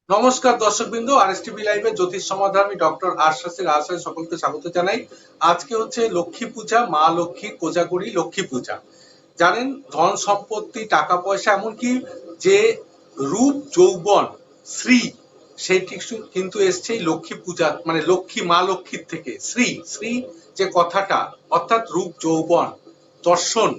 নমস্কার দর্শকবৃন্দ, আরএসটিভি লাইভে জ্যোতিষ সমাধান আমি ডক্টর আশ্বাসের আশায় সকলকে স্বাগত জানাই। আজকে হচ্ছে লক্ষ্মী পূজা, মা লক্ষ্মীর কোজাগরি লক্ষ্মী পূজা। জানেন, ধন সম্পত্তি, টাকা পয়সা, এমনকি যে রূপ যৌবন শ্রী, সেইটি কিন্তু এসছে লক্ষ্মী পূজা মানে লক্ষ্মী, মা লক্ষ্মীর থেকে। শ্রী শ্রী যে কথাটা, অর্থাৎ রূপ যৌবন দর্শন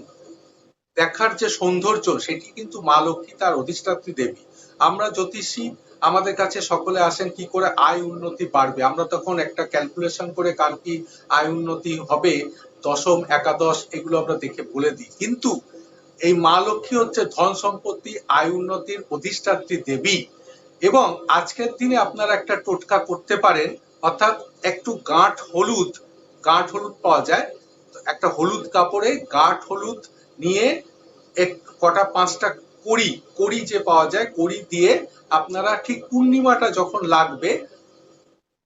দেখার যে সৌন্দর্য, সেটি কিন্তু মা লক্ষ্মী, তার অধিষ্ঠাত্রী দেবী। আমরা জ্যোতিষী, আমাদের কাছে সকলে আসেন কি করে আয় উন্নতি বাড়বে, আমরা তখন একটা ক্যালকুলেশন করে কার কি আয় উন্নতি হবে, দশম একাদশ এগুলো আমরা দেখে বলে দিই। কিন্তু এই মা লক্ষ্মী হচ্ছে ধন সম্পত্তি, আয় উন্নতির অধিষ্ঠাত্রী দেবী। এবং আজকের দিনে আপনারা একটা টোটকা করতে পারেন, অর্থাৎ একটু গাঁট হলুদ পাওয়া যায়, একটা হলুদ কাপড়ে গাঁট হলুদ নিয়ে কটা পাঁচটা কড়ি যে পাওয়া যায়, কড়ি দিয়ে আপনারা ঠিক পূর্ণিমাটা যখন লাগবে,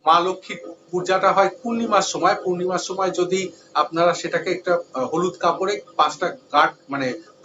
মা লক্ষ্মীর পূজাটা হয় পূর্ণিমার সময় যদি আপনারা সেটাকে একটা হলুদ কাপড়ে পাঁচটা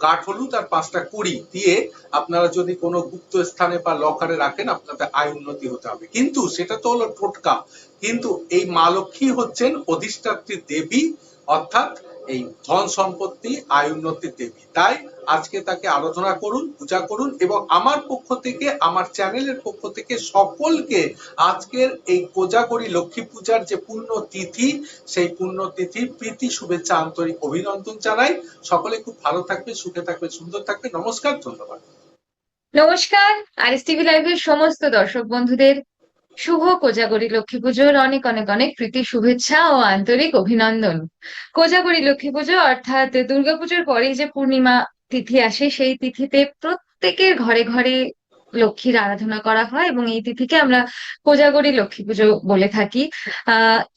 গাঁট হলুদ আর পাঁচটা কড়ি দিয়ে আপনারা যদি কোনো গুপ্ত স্থানে বা লকারে রাখেন, আপনাদের আয় উন্নতি হতে হবে। কিন্তু সেটা তো হলো টোটকা, কিন্তু এই মা লক্ষ্মী হচ্ছেন অধিষ্ঠাত্রী দেবী, অর্থাৎ এই ধন সম্পত্তি, আয় উন্নতির দেবী। তাই আজকে তাকে আরাধনা করুন, পূজা করুন। এবং আমার পক্ষ থেকে, আমার চ্যানেলের পক্ষ থেকে সকলকে আজকের এই কোজাগরি লক্ষ্মী পূজার যে পুণ্য তিথি, সেই পুণ্য তিথির প্রীতি শুভেচ্ছা, আন্তরিক অভিনন্দন জানাই। সকলে খুব ভালো থাকবে, সুখে থাকবে, সুন্দর থাকবে। নমস্কার, ধন্যবাদ। নমস্কার। আরএসটিভি লাইভের সমস্ত দর্শক বন্ধুদের শুভ কোজাগরি লক্ষ্মী পুজোর অনেক অনেক অনেক প্রীতি শুভেচ্ছা ও আন্তরিক অভিনন্দন। কোজাগরি লক্ষ্মী পুজো অর্থাৎ দুর্গাপুজোর পরেই যে পূর্ণিমা তিথি আসে, সেই তিথিতে প্রত্যেকের ঘরে ঘরে লক্ষ্মীর আরাধনা করা হয় এবং এই তিথিকে আমরা কোজাগরি লক্ষ্মী পুজো বলে থাকি।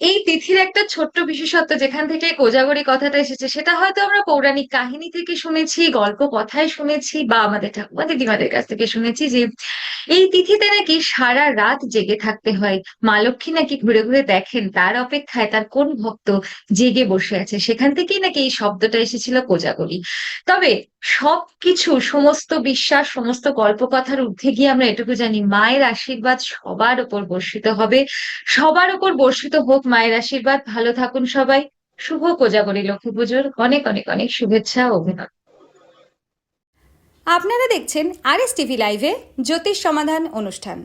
এই তিথির একটা ছোট্ট বিশেষত্ব যেখান থেকে কোজাগরি কথাটা এসেছে, সেটা হয়তো আমরা পৌরাণিক কাহিনী থেকে শুনেছি, গল্প কথায় শুনেছি, বা আমাদের ঠাকুমা দিদিমাদের কাছ থেকে শুনেছি যে এই তিথিতে নাকি সারা রাত জেগে থাকতে হয়। মা লক্ষ্মী নাকি ঘুরে ঘুরে দেখেন তার অপেক্ষায় তার কোন ভক্ত জেগে বসে আছে, সেখান থেকেই নাকি এই শব্দটা এসেছিল কোজাগরি। তবে সবকিছু, সমস্ত বিশ্বাস, সমস্ত গল্পকথার ঊর্ধ্বে গিয়ে আমরা এটুকু জানি, মায়ের আশীর্বাদ সবার উপর বর্ষিত হবে, সবার উপর বর্ষিত হোক মায়ের আশীর্বাদ। ভালো থাকুন সবাই। শুভ কোজাগরি লক্ষ্মী পুজোর অনেক অনেক অনেক শুভেচ্ছা ও অভিনন্দন। আপনারা দেখছেন আরএসটিভি লাইভে জ্যোতিষ সমাধান অনুষ্ঠান।